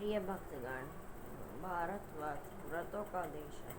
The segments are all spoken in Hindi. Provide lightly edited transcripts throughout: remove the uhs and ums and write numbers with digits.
प्रिय भक्तगण, भारत व्रतों का देश है।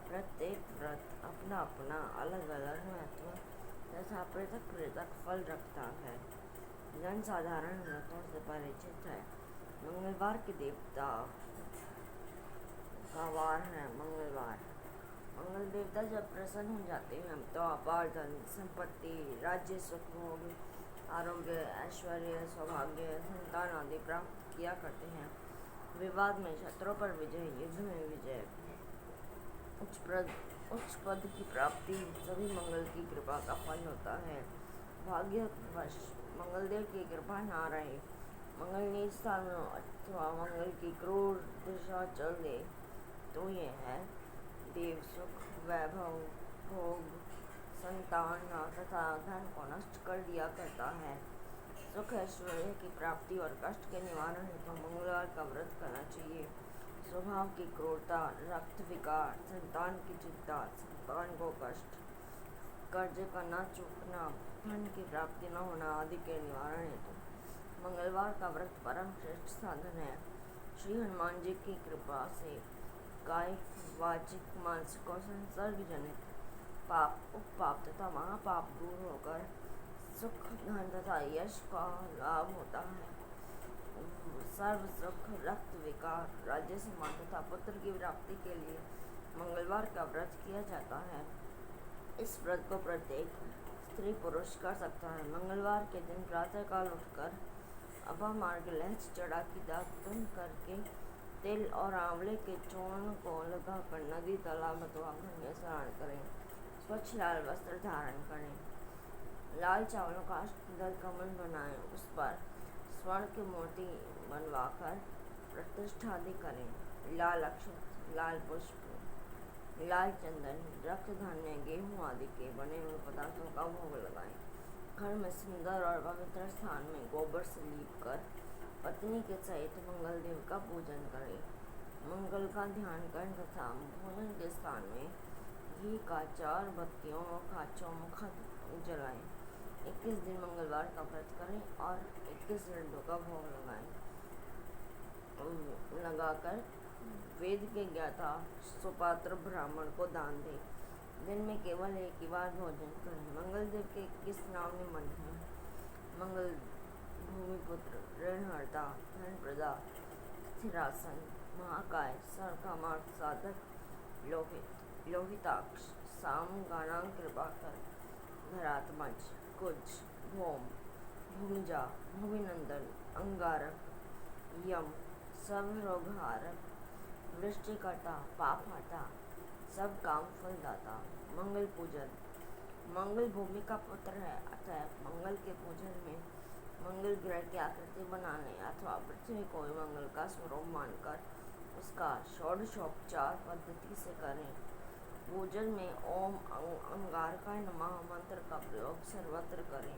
प्रत्येक व्रत अपना अपना अलग अलग महत्व तथा पृथक पृथक फल रखता है। जन साधारण व्रतों से परिचित है। मंगलवार के देवता का वार है। मंगल देवता जब प्रसन्न हो जाते हैं तो अपार धन संपत्ति, राज्य, सुख, भोग, आरोग्य, ऐश्वर्य, सौभाग्य, संतान आदि प्राप्त किया करते हैं। विवाद में शत्रुओं पर विजय, युद्ध में विजय, उच्च पद की प्राप्ति सभी मंगल की कृपा का फल होता है। भाग्यवश मंगलदेव की कृपा ना रहे, मंगल नीच स्थानों अथवा मंगल की क्रूर दिशा चल दे तो यह है देव सुख, वैभव, भोग, संतान तथा धन को नष्ट कर दिया करता है। सुख ऐश्वर्य की प्राप्ति और कष्ट के निवारण हेतु मंगलवार का व्रत करना चाहिए। स्वभाव की क्रूरता, रक्त विकार, संतान की चिंता, संतान को कष्ट, कर्ज का न चूकना, धन की प्राप्ति न होना आदि के निवारण हेतु मंगलवार का व्रत परम श्रेष्ठ साधन है। श्री हनुमान जी की कृपा से कायिक, वाचिक, मानसिक और संसर्ग जनित पाप, उपपाप तथा महापाप दूर होकर सुख, धन तथा यश का लाभ होता है। सर्व सुख, रक्त विकार, राज्य सम्मान तथा पुत्र की प्राप्ति के लिए मंगलवार का व्रत किया जाता है। इस व्रत को प्रत्येक स्त्री पुरुष कर सकता है। मंगलवार के दिन प्रातःकाल उठकर अपामार्ग लहच चढ़ा की दातुन करके तिल और आंवले के चूर्ण को लगाकर नदी, तालाब अथवा घर में स्नान करें। स्वच्छ लाल वस्त्र धारण करें। लाल चावलों का अष्टदल कमल बनाएं। उस पर स्वर्ण की मूर्ति बनवाकर प्रतिष्ठा आदि करें। लाल अक्षत, लाल पुष्प, लाल चंदन, रक्त धान्य, गेहूं आदि के बने हुए पदार्थों का भोग लगाएं। घर में सुंदर और पवित्र स्थान में गोबर से लीप कर पत्नी के सहित मंगल देव का पूजन करें। मंगल का ध्यान करें तथा भोजन के स्थान में घी का 4 बत्तियों का चौमुखा जलाएं। 21 दिन मंगलवार का व्रत करें और 21 लड्डू का भोग लगाकर वेद के ज्ञाता सुपात्र ब्राह्मण को दान दें। दिन में केवल एक ही बार भोजन करें। मंगल देव के 21 नाम निम्न हैं: मंगल, भूमिपुत्र, ऋणहर्ता, धन प्रदा, स्थिरासन, महाकाय, सर्वकामार्थ साधक, लोहिताक्ष, साम, गानांग, कृपाकर, धरात्मज, कुज, भौम, भूमिजा, भूमिनंदन, अंगारक, यम, सर्वरोगहारक, वृष्टिकर्ता, पापहर्ता, सब काम फलदाता। मंगल पूजन। मंगल भूमि का पुत्र है, अतः मंगल के पूजन में मंगल ग्रह की आकृति बनाने अथवा पृथ्वी को मंगल का स्वरूप मानकर उसका षोडशोपचार पद्धति से करें। पूजन में ओम अंगारकाय नमः मंत्र का प्रयोग सर्वत्र करें।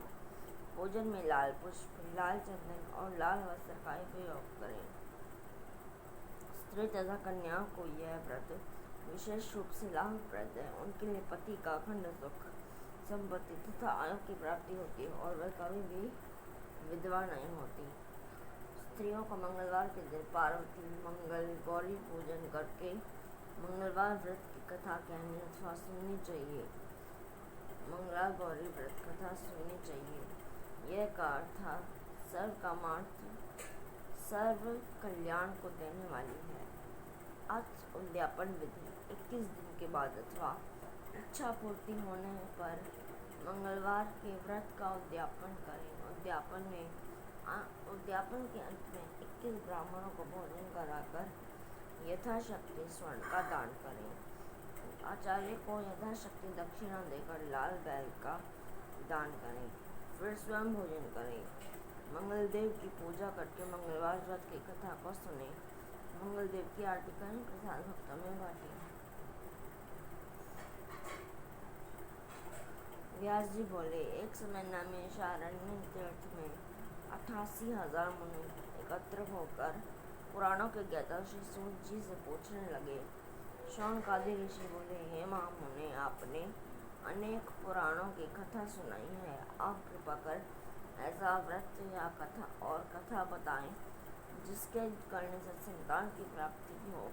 पूजन में लाल पुष्प, लाल चंदन और लाल वस्त्र का प्रयोग करें। स्त्री तथा कन्याओं को यह व्रत विशेष रूप से लाभप्रद है। उनके लिए पति का अखंड सुख, संपत्ति तथा आयु की प्राप्ति होती है और वह कभी भी विधवा नहीं होती। स्त्रियों को मंगलवार के दिन पार्वती, मंगल, गौरी पूजन करके मंगलवार व्रत की कथा कहनी अथवा सुननी चाहिए। मंगला गौरी व्रत कथा सुननी चाहिए। यह का अर्थ सर्व कामार्थ, सर्व कल्याण को देने वाली है। अथ उद्यापन विधि। 21 दिन के बाद अथवा इच्छा पूर्ति होने पर मंगलवार के व्रत का उद्यापन करें। उद्यापन के अंत में 21 ब्राह्मणों को भोजन कराकर यथाशक्ति स्वर्ण का दान करें। आचार्य को यथाशक्ति दक्षिणा देकर लाल बैल का दान करें। फिर स्वयं भोजन करें। मंगल देव की पूजा करके मंगलवार व्रत की कथा को सुने। मंगल देव की आरती करें, प्रसाद भक्तों में बांटें। व्यास जी बोले, एक समय नैमिषारण्य तीर्थ में 88,000 मुनि एकत्र होकर पुराणों के ज्ञाता श्री सूत जी से पूछने लगे। शौनकादि ऋषि बोले, हे महामुने, आपने अनेक पुराणों की कथा सुनाई है। आप कृपा कर ऐसा व्रत या कथा बताएं जिसके करने से संतान की प्राप्ति हो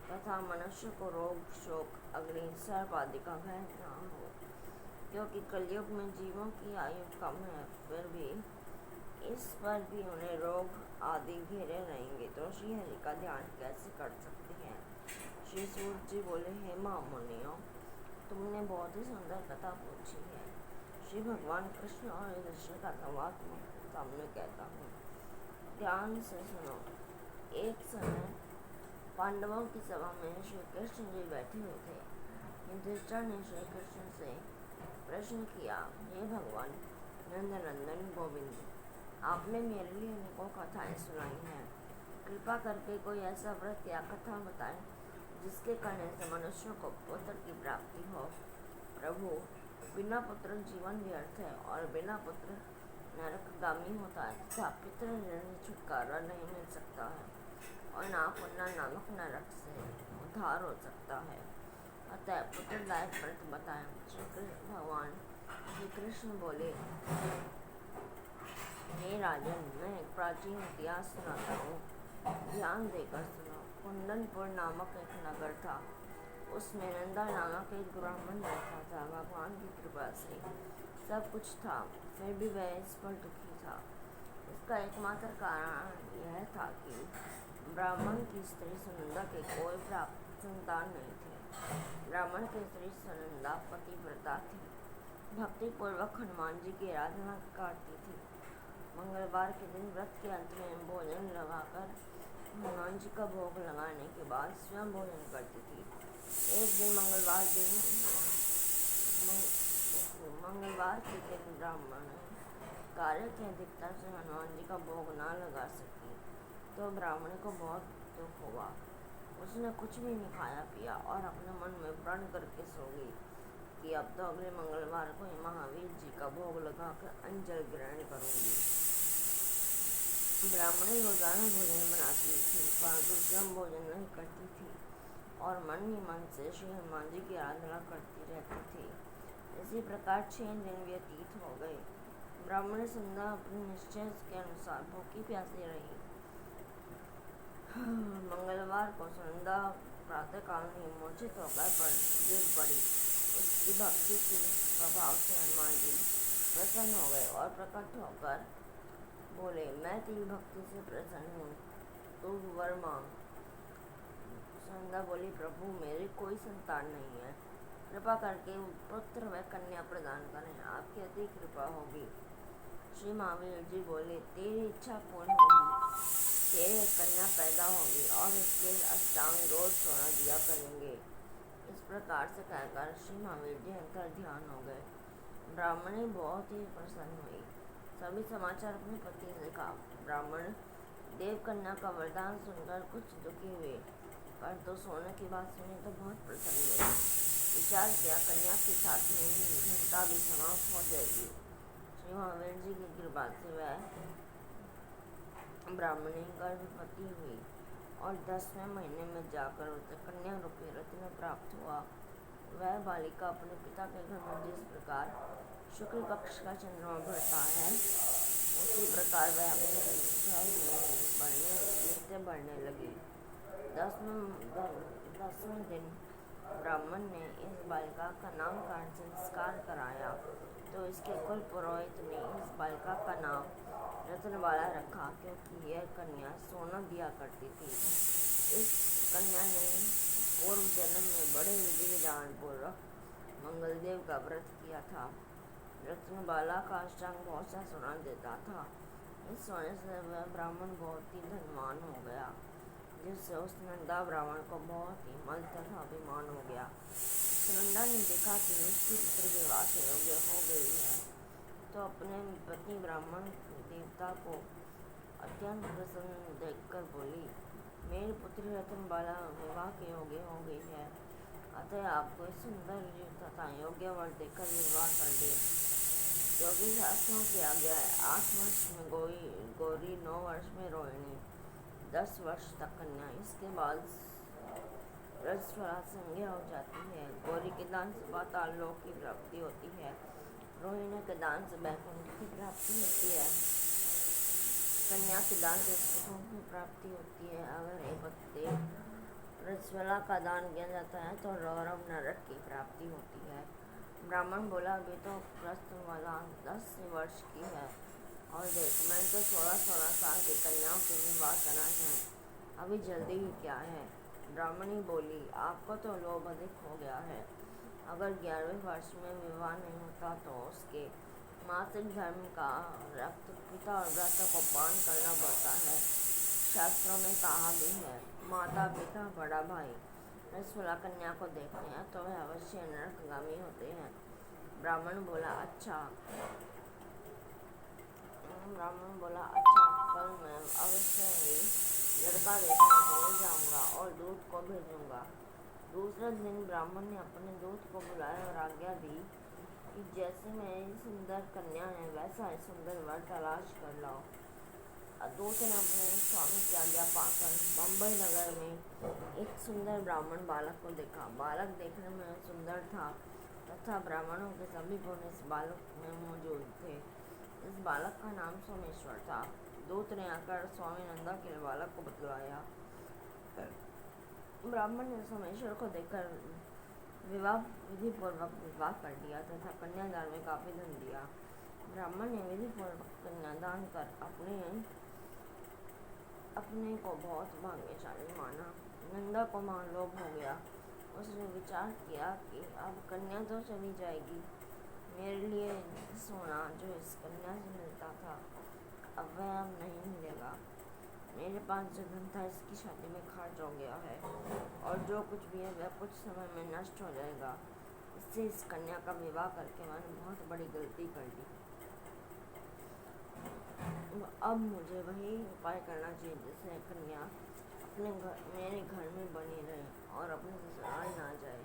तथा मनुष्य को रोग शोक अग्नि सर्प आदि का भय न हो। क्योंकि कलयुग में जीवों की आयु कम है, फिर भी इस पर भी उन्हें रोग आदि घेरे रहेंगे, तो श्री हरि का ध्यान कैसे कर सकते हैं। श्री सूत जी बोले, हे महामुनियों, तुमने बहुत ही सुंदर कथा पूछी है। श्री भगवान कृष्ण और युधिष्ठिर का संवाद सामने कहता हूँ, ध्यान से सुनो। एक समय पांडवों की सभा में श्री कृष्ण जी बैठे हुए थे। युधिष्ठिर ने श्री कृष्ण से प्रश्न किया, हे भगवान नंदनंदन गोविंद, आपने मेरे लिए अनेकों कथाएं सुनाई हैं। कृपा करके कोई ऐसा व्रत या कथा बताएं जिसके करने से मनुष्य को पुत्र की प्राप्ति हो। प्रभु, बिना पुत्र जीवन व्यर्थ है और बिना पुत्र नरकगामी होता है तथा पितृ ऋण छुटकारा नहीं मिल सकता है और ना पुण्य नामक नरक से उद्धार हो सकता है। अतः पुत्रदायक व्रत बताएं। भगवान श्री कृष्ण बोले, हे राजन, मैं एक प्राचीन इतिहास सुनाता हूँ, ध्यान देकर सुनो। कुंदनपुर नामक एक नगर था। उसमें नंदा नामक एक ब्राह्मण रहता था। भगवान की कृपा से सब कुछ था, फिर भी वह इस पर दुखी था। इसका एकमात्र कारण यह था कि ब्राह्मण की स्त्री सुनंदा के कोई प्राप्त संतान नहीं थे। ब्राह्मण की स्त्री सुनंदा पतिव्रता थी, भक्ति पूर्वक हनुमान जी की आराधना करती थी। मंगलवार के दिन व्रत के अंत में भोजन लगाकर हनुमान जी का भोग लगाने के बाद स्वयं भोजन करती थी। एक दिन मंगलवार के दिन ब्राह्मण कार्य की अधिकता से हनुमान जी का भोग न लगा सकी, तो ब्राह्मण को बहुत दुख हुआ। उसने कुछ भी नहीं खाया पिया और अपने मन में प्रण करके सो गई कि अब तो अगले मंगलवार को ही महावीर जी का भोग लगाकर अंजल ग्रहण करूंगी। ब्राह्मणी रोजाना भोजन बनाती थी, परंतु स्वयं भोजन नहीं करती थी और मन ही मन से श्री हनुमान जी की आराधना करती रहती थी। इसी प्रकार 6 दिन व्यतीत हो गए। ब्राह्मणी सुंदर अपने निश्चय के अनुसार भूखी प्यासी रही। मंगलवार को सुनंदा प्रातःकाल ही मूर्छित होकर गिर पड़ी। उसकी भक्ति के प्रभाव से हनुमान जी प्रसन्न हो गए और प्रकट होकर बोले, मैं तेरी भक्ति से प्रसन्न हूँ, तू वर मांग। सुनंदा बोली, प्रभु, मेरी कोई संतान नहीं है, कृपा करके पुत्र व कन्या प्रदान करें, आपकी अति कृपा होगी। श्री महावीर जी बोले, तेरी इच्छा पूर्ण होगी, तेरी कन्या पैदा होगी और उसके अष्टांग रोज सोना दिया करेंगे। इस प्रकार से कहकर श्री महावीर जी अंतर ध्यान हो गए। ब्राह्मणी बहुत ही प्रसन्न हुई, सभी समाचार अपने पति से कहा। ब्राह्मण देव कन्या का वरदान सुनकर कुछ दुखी हुए, पर तो सोने की बात सुनी तो बहुत प्रसन्न हुए। विचार किया, कन्या के साथ में घंटा भी समाप्त हो जाएगी। श्री महावीर जी की कृपा से वह ब्राह्मणी गर्भवती हुई और 10वें महीने में जाकर उसे कन्या रूपी रत्न प्राप्त हुआ। वह बालिका अपने पिता के घर में जिस प्रकार शुक्ल पक्ष का चंद्रमा बढ़ता है, उसी प्रकार वह अपने घर में नित्य बढ़ने लगी। 10वें दिन ब्राह्मण ने इस बालिका का नामकरण संस्कार कराया, तो इसके कुल पुरोहित ने इस बालिका का नाम रत्नबाला रखा, क्योंकि यह कन्या सोना दिया करती थी। इस कन्या ने पूर्व जन्म में बड़े विधि विधान पूर्वक मंगलदेव का व्रत किया था। रत्नबाला का अष्टांग बहुत सा सोना देता था। इस सोने से वह ब्राह्मण बहुत ही धनवान हो गया, जिससे उस नंदा ब्राह्मण को बहुत ही मल तथा अभिमान हो गया। सुनंदा ने देखा कि उसकी पुत्र विवाह के योग्य हो गई है, तो अपने पति ब्राह्मण देवता को अत्यंत प्रसन्न देखकर बोली, मेरी पुत्री रत्नबाला विवाह के योग्य हो गई है, अतः आपको इस सुंदर तथा योग्य वर देकर विवाह कर दे। क्योंकि शास्त्रों की आज्ञा है, 8 वर्ष में गौरी, 9 वर्ष में रोहिणी, 10 वर्ष तक कन्या, इसके बाद रजस्वला संज्ञा हो जाती है। गौरी के दान से पाताल लोक की प्राप्ति होती है, रोहिणी के दान से बैकुंठ की प्राप्ति होती है। कन्या के दान से सुखों की प्राप्ति होती है। अगर एक पति रजस्वला का दान किया जाता है तो गौरव नरक की प्राप्ति होती है। ब्राह्मण बोला, अभी तो रजस्वला 10 वर्ष की है और देख, मैंने तो 16-16 साल की कन्याओं के विवाह करा है, अभी जल्दी ही क्या है। ब्राह्मणी बोली, आपको तो लोभ अधिक हो गया है। अगर 11वें वर्ष में विवाह नहीं होता तो उसके मासिक धर्म का रक्त पिता और व्रत को पान करना पड़ता है। शास्त्रों में कहा भी है, माता पिता बड़ा भाई रजस्वला कन्या को देखते हैं तो वह अवश्य नरकगामी होते हैं। ब्राह्मण बोला, अच्छा, कल मैं अवश्य ही लड़का देखने के लिए जाऊंगा और दूत को भेजूंगा। दूसरे दिन ब्राह्मण ने अपने दूत को बुलाया और आज्ञा दी कि जैसे मेरी सुंदर कन्या है वैसा ही सुंदर वर तलाश कर लाओ। दूत ने अपने स्वामी की आज्ञा पाकर बम्बई नगर में एक सुंदर ब्राह्मण बालक को देखा। बालक देखने में सुंदर था तथा ब्राह्मणों के सभी गुण इस बालक में मौजूद थे। इस बालक का नाम सोमेश्वर था। दूत ने आकर स्वामी नंदा के बालक को बतलाया। ब्राह्मण ने सोमेश्वर को देखकर विधिपूर्वक विवाह कर दिया तथा कन्यादान में काफी धन दिया। ब्राह्मण ने विधिपूर्वक कन्यादान कर अपने को बहुत भाग्यशाली माना। नंदा को महालोभ हो गया। उसने विचार किया कि अब कन्या तो चली जाएगी, मेरे लिए सोना जो इस कन्या से मिलता था अब वह अब नहीं मिलेगा। मेरे पास जो धन था इसकी शादी में खर्च हो गया है और जो कुछ भी है वह कुछ समय में नष्ट हो जाएगा। इससे इस कन्या का विवाह करके मैंने बहुत बड़ी गलती कर दी। अब मुझे वही उपाय करना चाहिए जिससे कन्या मेरे घर में बनी रहे और अपने ससुराल ना जाए।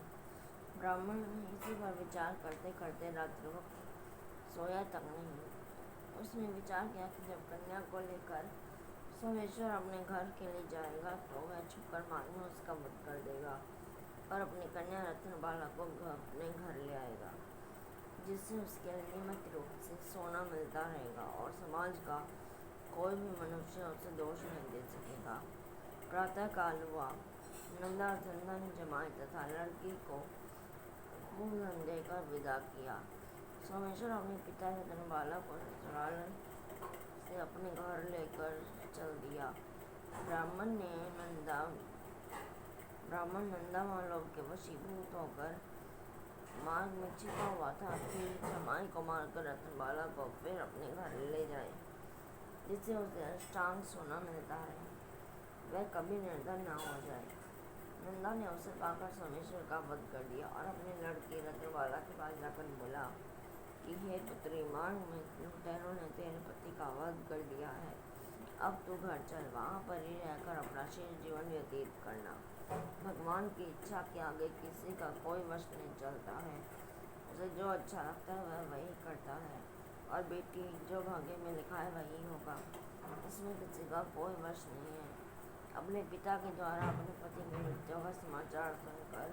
ब्राह्मण इसी पर विचार करते करते रात्रि वक्त सोया तक नहीं। उसने विचार किया कि जब कन्या को लेकर सोमेश्वर अपने घर के लिए जाएगा तो वह छुपकर मार्ग में उसका वध कर देगा और अपनी कन्या रत्नबाला को अपने घर ले आएगा, जिससे उसके लिए नियमित रूप से सोना मिलता रहेगा और समाज का कोई भी मनुष्य उसे दोष नहीं दे सकेगा। प्रातः काल हुआ। नंदा चंदन जमाए तथा लड़की को खूब धन देकर विदा किया। सोमेश्वर अपने पिता रत्नबाला को ससुराल से अपने घर लेकर चल दिया। ब्राह्मण नंदा महालोभ के वशीभूत होकर मार्ग में छिपा हुआ था कि जमाई को मारकर रत्नबाला को फिर अपने घर ले जाए, जिससे उसे अष्टांग सोना मिलता रहे, वह कभी निर्धन न हो जाए। नंदा ने उसे पाकर सोमेश्वर का वध कर दिया और अपनी लड़की रत्नबाला के पास जाकर बोला कि हे पुत्री, मार्ग में लुटेरों ने तेरे पति का वध कर दिया है, अब तू घर चल, वहाँ पर ही रहकर अपना शेष जीवन व्यतीत करना। भगवान की इच्छा के आगे किसी का कोई वश नहीं चलता है, उसे जो अच्छा लगता है वह वही करता है। और बेटी, जो भाग्य में लिखा है वही होगा, इसमें किसी का कोई वश नहीं है। अपने पिता के द्वारा अपने पति की मृत्यु का समाचार सुनकर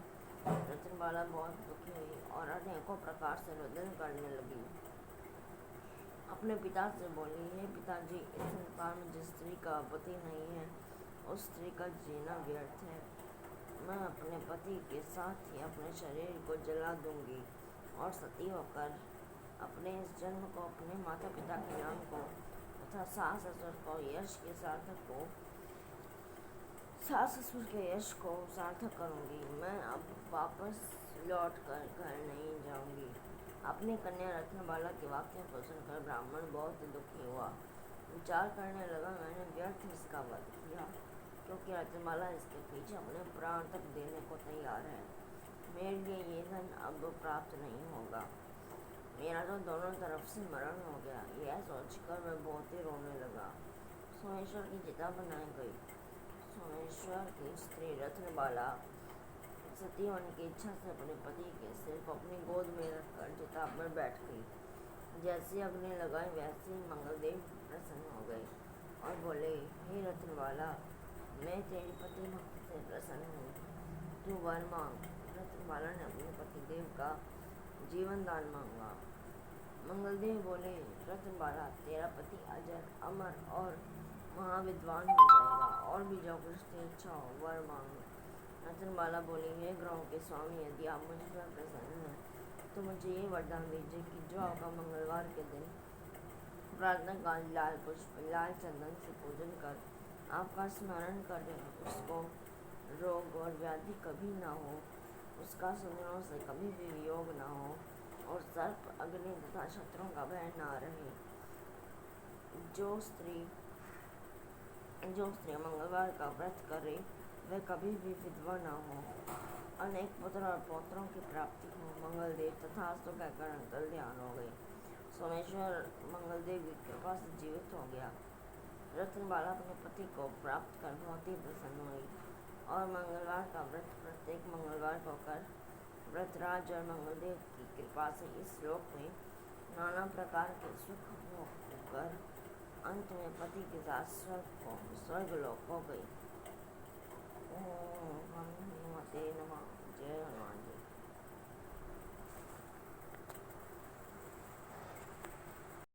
रत्नबाला बहुत दुखी हुई और अनेकों प्रकार से रुदन करने लगी। अपने पिता से बोली, हे पिताजी, इस संसार में जिस स्त्री का पति नहीं है उस स्त्री का जीना व्यर्थ है। मैं अपने पति के साथ ही अपने शरीर को जला दूंगी और सती होकर अपने इस जन्म को, अपने माता पिता के नाम को तथा सास ससुर के यश को सार्थक करूंगी। मैं अब वापस लौट कर घर नहीं जाऊंगी। अपनी कन्या रत्नबाला के वाक्य को सुनकर ब्राह्मण बहुत दुखी हुआ। विचार करने लगा, मैंने व्यर्थ इसका वध किया, क्योंकि रत्नबाला इसके पीछे अपने प्राण तक देने को तैयार है। मेरे लिए ये धन अब प्राप्त नहीं होगा, मेरा तो दोनों तरफ से मरण हो गया। यह सोचकर वह बहुत ही रोने लगा। सोमेश्वर की चिता बनाई गई। सोमेश्वर की स्त्री रत्नबाला सती होने की इच्छा से अपने पति के सिर को अपनी गोद में रखकर चिता पर बैठ गई। जैसी अग्नि लगाई वैसे ही मंगलदेव प्रसन्न हो गए और बोले, हे रत्नबाला, मैं तेरी पति भक्ति से प्रसन्न हूँ, तू वर मांग। रत्नबाला ने अपने पतिदेव का जीवन दान मांगा। मंगलदेव बोले, रत्नबाला, तेरा पति अजर, अमर और महाविद्वान हो जाएगा। और भी जो कुछ तेरी इच्छा हो वर मांग। रतनबाला बोली, हे ग्रहों के स्वामी, यदि आप मुझ पर प्रसन्न हैं तो मुझे ये वरदान दीजिए कि जो आपका मंगलवार के दिन प्रार्थना काल लाल पुष्प लाल चंदन से पूजन कर आपका स्मरण करें, उसको रोग और व्याधि कभी ना हो, उसका सुंदरों से कभी भी वियोग ना हो, और सर्प अग्नि तथा शत्रुओं का भय ना रहे। जो स्त्री मंगलवार का व्रत करे वह कभी भी विधवा न हो, अनेक पुत्र और पौत्रों की प्राप्ति हो। मंगलदेव तथास्तु कहकर अंतल ध्यान हो गई। सोमेश्वर मंगलदेव की कृपा से जीवित हो गया। रत्नबाला अपने पति को प्राप्त कर बहुत ही प्रसन्न हुई और मंगलवार का व्रत प्रत्येक मंगलवार को कर व्रतराज और मंगलदेव की कृपा से इस श्लोक में नाना प्रकार के सुख भोग कर अंत में पति के साथ स्वर्गलोक हो गई।